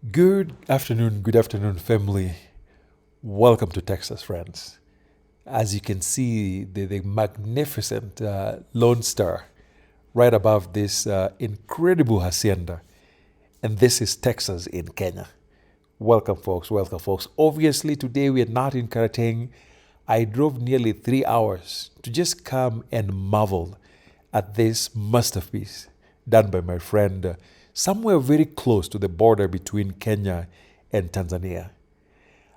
Good afternoon, family. Welcome to Texas, friends. As you can see, the magnificent Lone Star right above this incredible hacienda. And this is Texas in Kenya. Welcome, folks. Welcome, folks. Obviously, today we are not in Karateng. I drove nearly 3 hours to just come and marvel at this masterpiece done by my friend somewhere very close to the border between Kenya and Tanzania.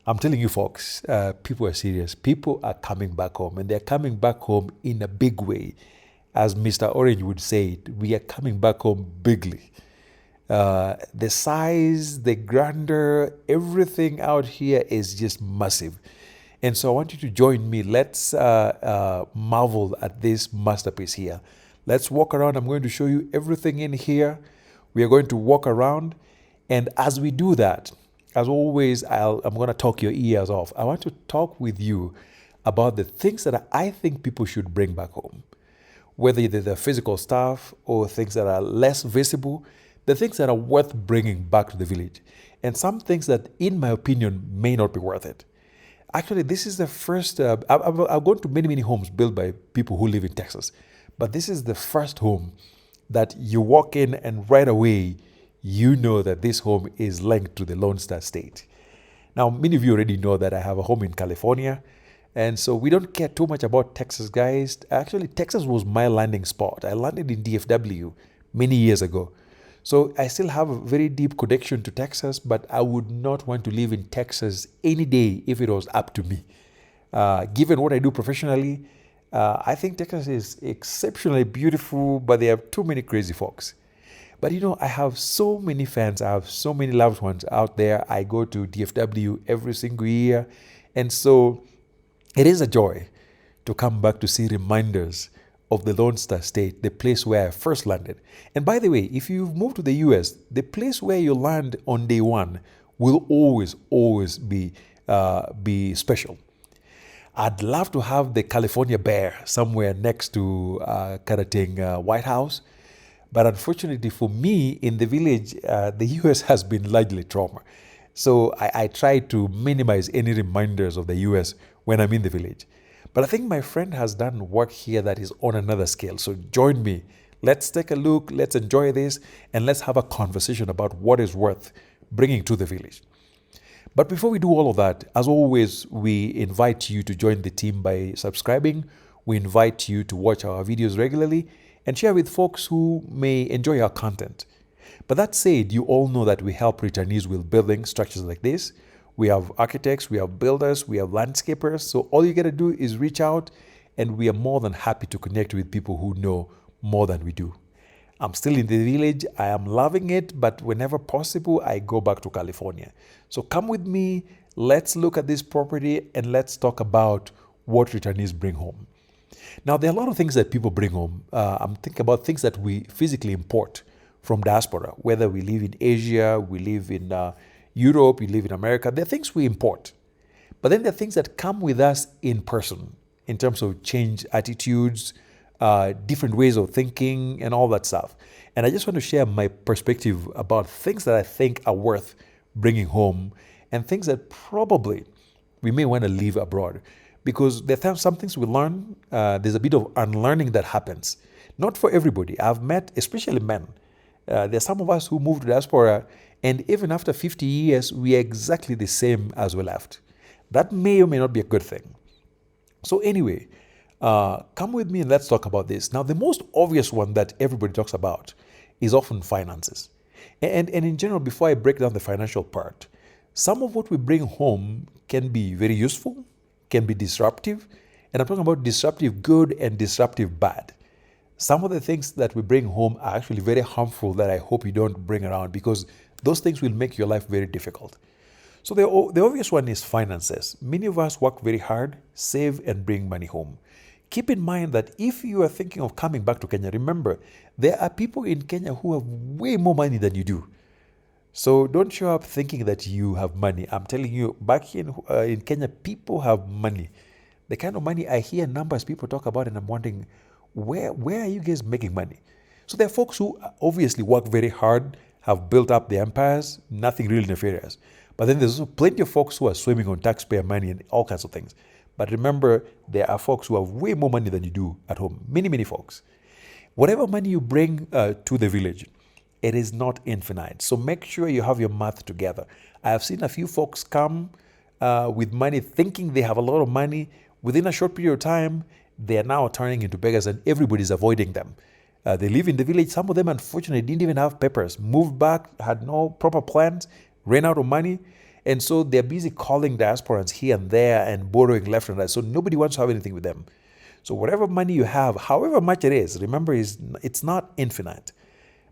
I'm telling you, folks, people are serious. People are coming back home, and they're coming back home in a big way. As Mr. Orange would say it, we are coming back home bigly. The size, the grandeur, everything out here is just massive. And so I want you to join me. Let's marvel at this masterpiece here. Let's walk around. I'm going to show you everything in here. We are going to walk around. And as we do that, as always, I'm going to talk your ears off. I want to talk with you about the things that I think people should bring back home, whether they're the physical stuff or things that are less visible, the things that are worth bringing back to the village, and some things that, in my opinion, may not be worth it. Actually, this is the first. I've gone to many homes built by people who live in Texas, but this is the first home that you walk in and right away you know that this home is linked to the Lone Star State. Now, many of you already know that I have a home in California, and so we don't care too much about Texas, guys. Actually, Texas was my landing spot. I landed in DFW many years ago. So I still have a very deep connection to Texas, but I would not want to live in Texas any day if it was up to me. Given what I do professionally, I think Texas is exceptionally beautiful, but they have too many crazy folks. But I have so many fans. I have so many loved ones out there. I go to DFW every single year. And so it is a joy to come back to see reminders of the Lone Star State, the place where I first landed. And by the way, if you've moved to the US, the place where you land on day one will always be special. I'd love to have the California Bear somewhere next to Karateng White House. But unfortunately for me, in the village, the US has been largely trauma. So I try to minimize any reminders of the US when I'm in the village. But I think my friend has done work here that is on another scale. So join me. Let's take a look, let's enjoy this, and let's have a conversation about what is worth bringing to the village. But before we do all of that, as always, we invite you to join the team by subscribing. We invite you to watch our videos regularly and share with folks who may enjoy our content. But that said, you all know that we help returnees with building structures like this. We have architects, we have builders, we have landscapers. So all you got to do is reach out, and we are more than happy to connect with people who know more than we do. I'm still in the village. I am loving it, but whenever possible, I go back to California. So come with me. Let's look at this property and let's talk about what returnees bring home. Now, there are a lot of things that people bring home. I'm thinking about things that we physically import from diaspora, whether we live in Asia, we live in Europe, we live in America. There are things we import. But then there are things that come with us in person in terms of change attitudes, different ways of thinking, and all that stuff. And I just want to share my perspective about things that I think are worth bringing home and things that probably we may want to leave abroad. Because there are some things we learn, there's a bit of unlearning that happens. Not for everybody. I've met, especially men, there's some of us who moved to diaspora, and even after 50 years, we are exactly the same as we left. That may or may not be a good thing. So anyway, come with me and let's talk about this. Now, the most obvious one that everybody talks about is often finances. And in general, before I break down the financial part, some of what we bring home can be very useful, can be disruptive, and I'm talking about disruptive good and disruptive bad. Some of the things that we bring home are actually very harmful that I hope you don't bring around, because those things will make your life very difficult. So the obvious one is finances. Many of us work very hard, save and bring money home. Keep in mind that if you are thinking of coming back to Kenya, remember, there are people in Kenya who have way more money than you do. So don't show up thinking that you have money. I'm telling you, back here in Kenya, people have money. The kind of money I hear numbers people talk about, and I'm wondering, where are you guys making money? So there are folks who obviously work very hard. have built up their empires, nothing really nefarious. But then there's also plenty of folks who are swimming on taxpayer money and all kinds of things. But remember, there are folks who have way more money than you do at home. Many, many folks. Whatever money you bring to the village, it is not infinite. So make sure you have your math together. I have seen a few folks come with money thinking they have a lot of money. Within a short period of time, they are now turning into beggars and everybody's avoiding them. They live in the village. Some of them, unfortunately, didn't even have papers, moved back, had no proper plans, ran out of money. And so they're busy calling diasporans here and there and borrowing left and right. So nobody wants to have anything with them. So whatever money you have, however much it is, remember, it's not infinite.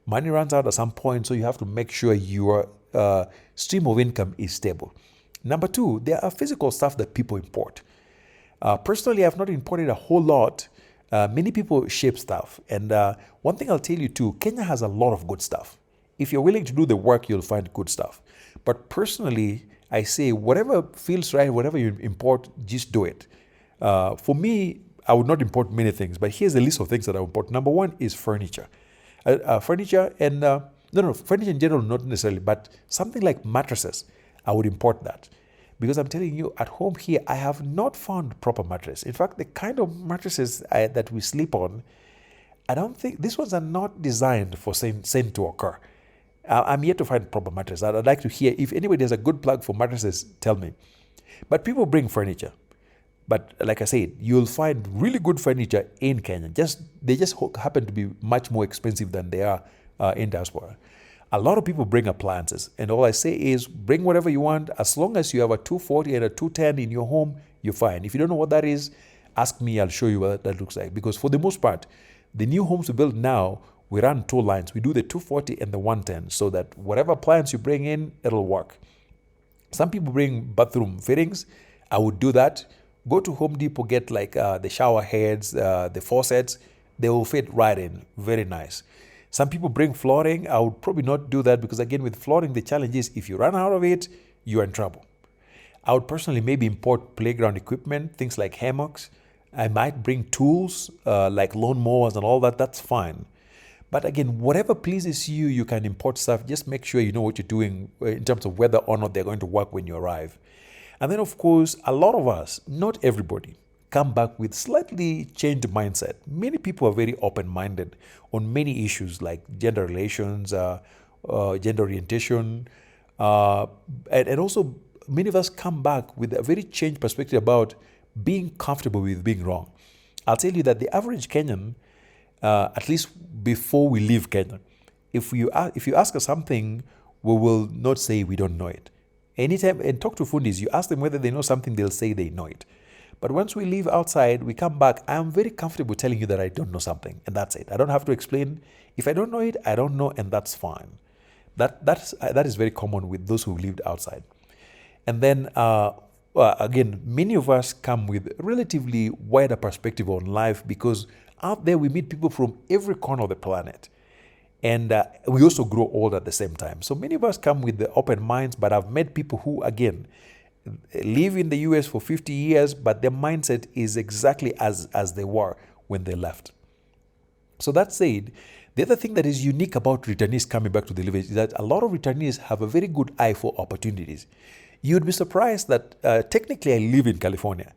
Money runs out at some point, so you have to make sure your stream of income is stable. Number two, there are physical stuff that people import. Personally, I've not imported a whole lot. Many people ship stuff. And one thing I'll tell you too, Kenya has a lot of good stuff. If you're willing to do the work, you'll find good stuff. But personally, I say whatever feels right, whatever you import, just do it. For me, I would not import many things, but here's a list of things that I would import. Number one is furniture. Furniture and, furniture in general, not necessarily, but something like mattresses, I would import that. Because I'm telling you, at home here, I have not found proper mattress. In fact, the kind of mattresses that we sleep on, I don't think, these ones are not designed for same to occur. I'm yet to find proper mattress. I'd like to hear, if anybody has a good plug for mattresses, tell me. But people bring furniture. But like I said, you'll find really good furniture in Kenya. They just happen to be much more expensive than they are in diaspora. A lot of people bring appliances. And all I say is bring whatever you want. As long as you have a 240 and a 210 in your home, you're fine. If you don't know what that is, ask me. I'll show you what that looks like. Because for the most part, the new homes we build now, we run two lines. We do the 240 and the 110 so that whatever appliance you bring in, it'll work. Some people bring bathroom fittings. I would do that. Go to Home Depot, get like the shower heads, the faucets. They will fit right in. Very nice. Some people bring flooring. I would probably not do that because, again, with flooring, the challenge is if you run out of it, you're in trouble. I would personally maybe import playground equipment, things like hammocks. I might bring tools like lawn mowers and all that. That's fine. But again, whatever pleases you, you can import stuff. Just make sure you know what you're doing in terms of whether or not they're going to work when you arrive. And then, of course, a lot of us, not everybody, come back with slightly changed mindset. Many people are very open-minded on many issues like gender relations, gender orientation, and also many of us come back with a very changed perspective about being comfortable with being wrong. I'll tell you that the average Kenyan, at least before we leave Kenya, if you ask us something, we will not say we don't know it. Anytime, and talk to Fundis, you ask them whether they know something, they'll say they know it. But once we leave outside, we come back, I'm very comfortable telling you that I don't know something, and that's it. I don't have to explain. If I don't know it, I don't know, and that's fine. That is very common with those who lived outside. And then, again, many of us come with relatively wider perspective on life because out there we meet people from every corner of the planet. And we also grow old at the same time. So many of us come with the open minds, but I've met people who, again, live in the US for 50 years, but their mindset is exactly as they were when they left. So that said, the other thing that is unique about returnees coming back to the village is that a lot of returnees have a very good eye for opportunities. You'd be surprised that technically I live in California,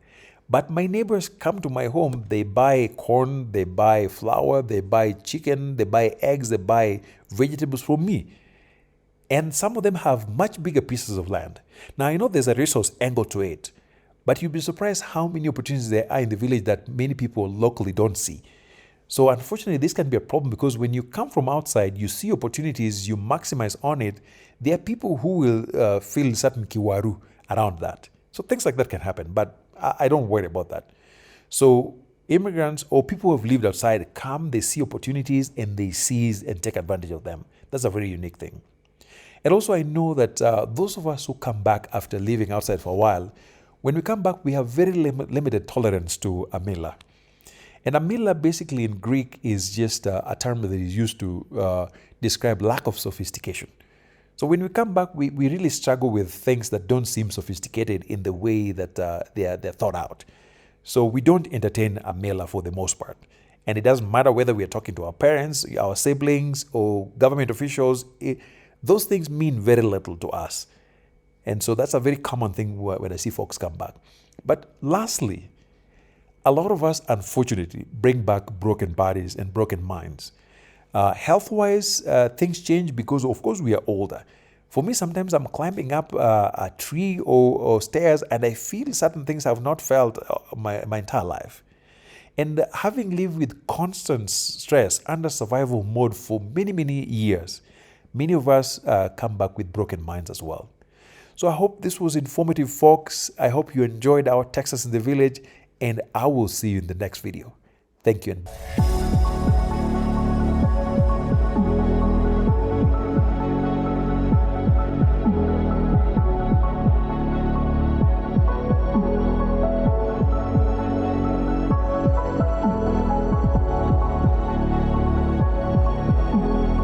but my neighbors come to my home, they buy corn, they buy flour, they buy chicken, they buy eggs, they buy vegetables from me. And some of them have much bigger pieces of land. Now, I know there's a resource angle to it, but you'd be surprised how many opportunities there are in the village that many people locally don't see. So unfortunately, this can be a problem because when you come from outside, you see opportunities, you maximize on it. There are people who will feel certain kiwaru around that. So things like that can happen, but I don't worry about that. So immigrants or people who have lived outside come, they see opportunities and they seize and take advantage of them. That's a very unique thing. And also I know that those of us who come back after living outside for a while, when we come back, we have very limited tolerance to amila. And amila basically in Greek is just a term that is used to describe lack of sophistication. So when we come back, we really struggle with things that don't seem sophisticated in the way that they're thought out. So we don't entertain amila for the most part. And it doesn't matter whether we are talking to our parents, our siblings, or government officials. those things mean very little to us. And so that's a very common thing when I see folks come back. But lastly, a lot of us, unfortunately, bring back broken bodies and broken minds. Health-wise, things change because, of course, we are older. For me, sometimes I'm climbing up a tree or stairs, and I feel certain things I've not felt my entire life. And having lived with constant stress under survival mode for many, many years, many of us come back with broken minds as well. So I hope this was informative, folks. I hope you enjoyed our Texas in the Village, and I will see you in the next video. Thank you.